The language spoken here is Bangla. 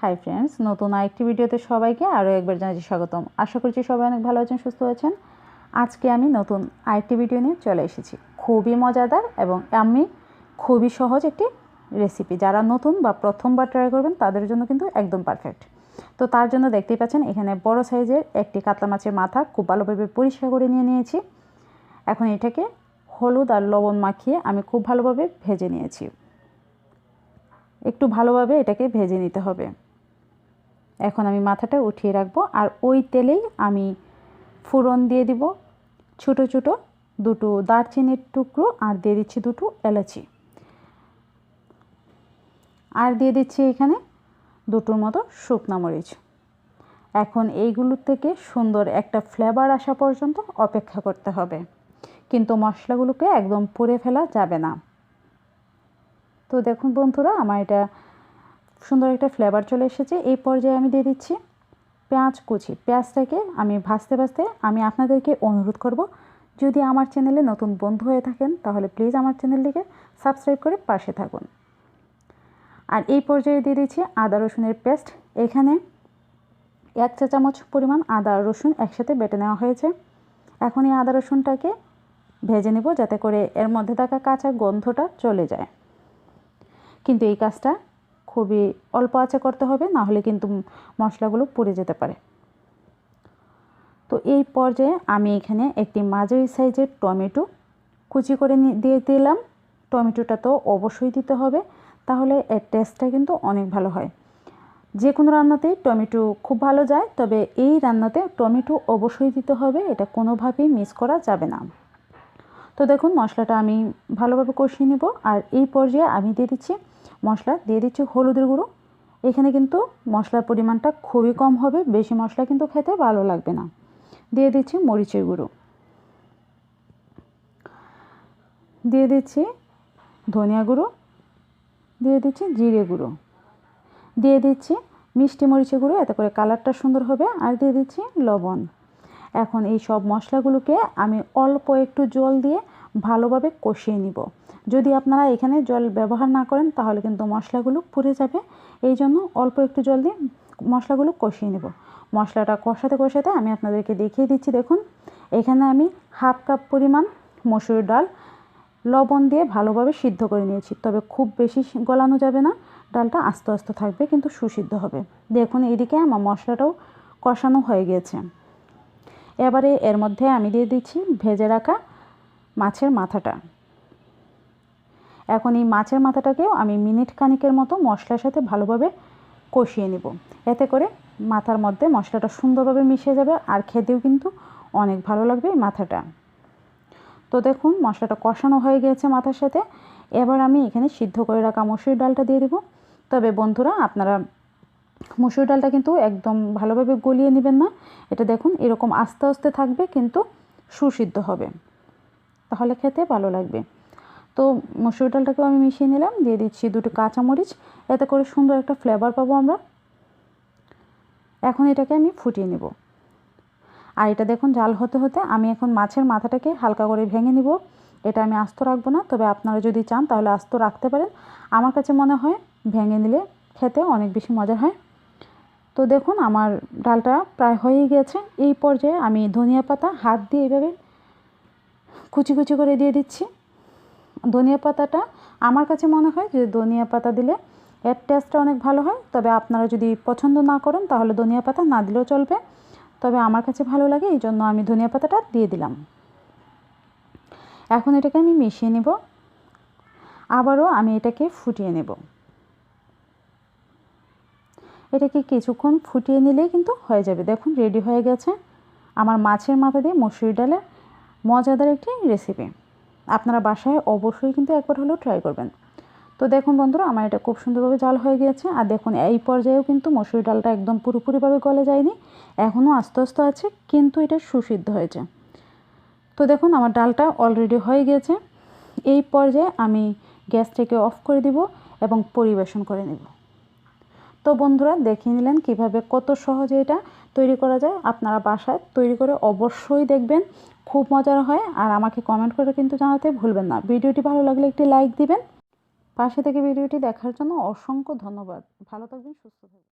হাই ফ্রেন্ডস, নতুন আরেকটি ভিডিওতে সবাইকে আরও একবার জানাচ্ছি স্বাগতম। আশা করছি সবাই অনেক ভালো আছেন, সুস্থ আছেন। আজকে আমি নতুন আরেকটি ভিডিও নিয়ে চলে এসেছি। খুবই মজাদার এবং আমি খুবই সহজ একটি রেসিপি। যারা নতুন বা প্রথমবার ট্রাই করবেন তাদের জন্য কিন্তু একদম পারফেক্ট। তো তার জন্য দেখতেই পাচ্ছেন এখানে বড় সাইজের একটি কাতলা মাছের মাথা খুব ভালোভাবে পরিষ্কার করে নিয়েছি। এখন এটাকে হলুদ আর লবণ মাখিয়ে আমি খুব ভালোভাবে ভেজে নিয়েছি। একটু ভালোভাবে এটাকে ভেজে নিতে হবে। এখন আমি মাথাটা উঠিয়ে রাখবো আর ওই তেলেই আমি ফোড়ন দিয়ে দিব ছোটো ছোটো দুটো দারচিনির টুকরো, আর দিয়ে দিচ্ছি দুটো এলাচি, আর দিয়ে দিচ্ছি এখানে দুটোর মতো শুকনো মরিচ। এখন এইগুলোর থেকে সুন্দর একটা ফ্লেভার আসা পর্যন্ত অপেক্ষা করতে হবে, কিন্তু মশলাগুলোকে একদম পুড়ে ফেলা যাবে না। তো দেখুন বন্ধুরা, আমার এটা সুন্দর একটা ফ্লেভার চলে এসেছে। এই পর্যায়ে আমি দিয়ে দিচ্ছি পেঁয়াজ কুচি। পেঁয়াজটাকে আমি ভাজতে ভাজতে আমি আপনাদেরকে অনুরোধ করব, যদি আমার চ্যানেলে নতুন বন্ধু হয়ে থাকেন তাহলে প্লিজ আমার চ্যানেলটিকে সাবস্ক্রাইব করে পাশে থাকুন। আর এই পর্যায়ে দিয়ে দিচ্ছি আদা রসুনের পেস্ট। এখানে 1 চা চামচ পরিমাণ আদা রসুন একসাথে বেটে নেওয়া হয়েছে। এখন এই আদা রসুনটাকে ভেজে নেব যাতে করে এর মধ্যে থাকা কাঁচা গন্ধটা চলে যায়। কিন্তু এই কাজটা খুবই অল্প আঁচে করতে হবে, না হলে কিন্তু মশলাগুলো পুড়ে যেতে পারে। তো এই পর্যায়ে আমি এখানে একটি মাঝারি সাইজের টমেটো কুচি করে দিয়ে দিলাম। টমেটোটা তো অবশ্যই দিতে হবে, তাহলে এর টেস্টটা কিন্তু অনেক ভালো হয়। যে কোনো রান্নাতেই টমেটো খুব ভালো যায়, তবে এই রান্নাতে টমেটো অবশ্যই দিতে হবে, এটা কোনোভাবেই মিস করা যাবে না। তো দেখুন মশলাটা আমি ভালোভাবে কষিয়ে নেব। আর এই পর্যায়ে আমি দিয়ে দিচ্ছি হলুদের গুঁড়ো। এখানে কিন্তু মশলার পরিমাণটা খুবই কম হবে, বেশি মশলা কিন্তু খেতে ভালো লাগবে না। দিয়ে দিচ্ছি মরিচের গুঁড়ো, দিয়ে দিচ্ছি ধনিয়া গুঁড়ো, দিয়ে দিচ্ছি জিরে গুঁড়ো, দিয়ে দিচ্ছি মিষ্টি মরিচের গুঁড়ো, এতে করে কালারটা সুন্দর হবে, আর দিয়ে দিচ্ছি লবণ। এখন এই সব মশলাগুলোকে আমি অল্প একটু জল দিয়ে ভালোভাবে কষিয়ে নিব। যদি আপনারা এখানে জল ব্যবহার না করেন তাহলে কিন্তু মশলাগুলো পুড়ে যাবে, এই জন্য অল্প একটু জল দিয়ে মশলাগুলো কষিয়ে নেব। মশলাটা কষাতে কষাতে আমি আপনাদেরকে দেখিয়ে দিচ্ছি। দেখুন এখানে আমি হাফ কাপ পরিমাণ মসুর ডাল লবণ দিয়ে ভালোভাবে সিদ্ধ করে নিয়েছি, তবে খুব বেশি গলানো যাবে না, ডালটা আস্তে আস্তে থাকবে কিন্তু সুসিদ্ধ হবে। দেখুন এদিকে আমার মশলাটাও কষানো হয়ে গিয়েছে। এবারে এর মধ্যে আমি দিয়ে দিচ্ছি ভেজে রাখা মাছের মাথাটা। এখন এই মাছের মাথাটাকেও আমি মিনিট খানিকের মতো মশলার সাথে ভালোভাবে কষিয়ে নেব, এতে করে মাথার মধ্যে মশলাটা সুন্দরভাবে মিশে যাবে আর খেতেও কিন্তু অনেক ভালো লাগবে এই মাথাটা। তো দেখুন মশলাটা কষানো হয়ে গিয়েছে মাথার সাথে। এবার আমি এখানে সিদ্ধ করে রাখা মসুর ডালটা দিয়ে দেব। তবে বন্ধুরা আপনারা মসুর ডালটা কিন্তু একদম ভালোভাবে গলিয়ে নেবেন না, এটা দেখুন এরকম আস্তে আস্তে থাকবে কিন্তু সুসিদ্ধ হবে, তাহলে খেতে ভালো লাগবে। তো মসুর ডালটাকেও আমি মিশিয়ে নিলাম, দিয়ে দিচ্ছি দুটো কাঁচামরিচ, এতে করে সুন্দর একটা ফ্লেভার পাবো আমরা। এখন এটাকে আমি ফুটিয়ে নেব। আর এটা দেখুন জাল হতে হতে আমি এখন মাছের মাথাটাকে হালকা করে ভেঙে নিব। এটা আমি আস্ত রাখবো না, তবে আপনারা যদি চান তাহলে আস্ত রাখতে পারেন। আমার কাছে মনে হয় ভেঙে নিলে খেতে অনেক বেশি মজা হয়। তো দেখুন আমার ডালটা প্রায় হয়ে গেছে। এই পর্যায়ে আমি ধনিয়া পাতা হাত দিয়ে এভাবে কুচি কুচি করে দিয়ে দিচ্ছি। ধনিয়া পাতাটা আমার কাছে মনে হয় যে ধনিয়া পাতা দিলে এর টেস্টটা অনেক ভালো হয়, তবে আপনারা যদি পছন্দ না করেন তাহলে ধনিয়া পাতা না দিলেও চলবে, তবে আমার কাছে ভালো লাগে এই জন্য আমি ধনিয়া পাতাটা দিয়ে দিলাম। এখন এটাকে আমি মিশিয়ে নেব, আবারও আমি এটাকে ফুটিয়ে নেব। এটাকে কিছুক্ষণ ফুটিয়ে নিলেই কিন্তু হয়ে যাবে। দেখুন রেডি হয়ে গেছে আমার মাছের মাথা দিয়ে মসুর ডালের মজাদার একটি রেসিপি। আপনারা বাসায় অবশ্যই কিন্তু একবার হলেও ট্রাই করবেন। তো দেখুন বন্ধুরা আমার এটা খুব সুন্দরভাবে জাল হয়ে গিয়েছে। আর দেখুন এই পর্যায়েও কিন্তু মসুর ডালটা একদম পুরোপুরিভাবে গলে যায়নি, এখনও আস্তে আস্তে আছে, কিন্তু এটা সুসিদ্ধ হয়েছে। তো দেখুন আমার ডালটা অলরেডি হয়ে গিয়েছে। এই পর্যায়ে আমি গ্যাসটাকে অফ করে দিব এবং পরিবেশন করে নেব। তো বন্ধুরা দেখিয়ে নিলেন কিভাবে কত সহজে এটা তৈরি করা যায়। আপনারা বাসায় তৈরি করে অবশ্যই দেখবেন, খুব মজার হয়। আর আমাকে কমেন্ট করে কিন্তু জানাতে ভুলবেন না। ভিডিওটি ভালো লাগলে একটি লাইক দিবেন। পাশে থেকে ভিডিওটি দেখার জন্য অসংখ্য ধন্যবাদ। ভালো থাকবেন, সুস্থ থাকবেন।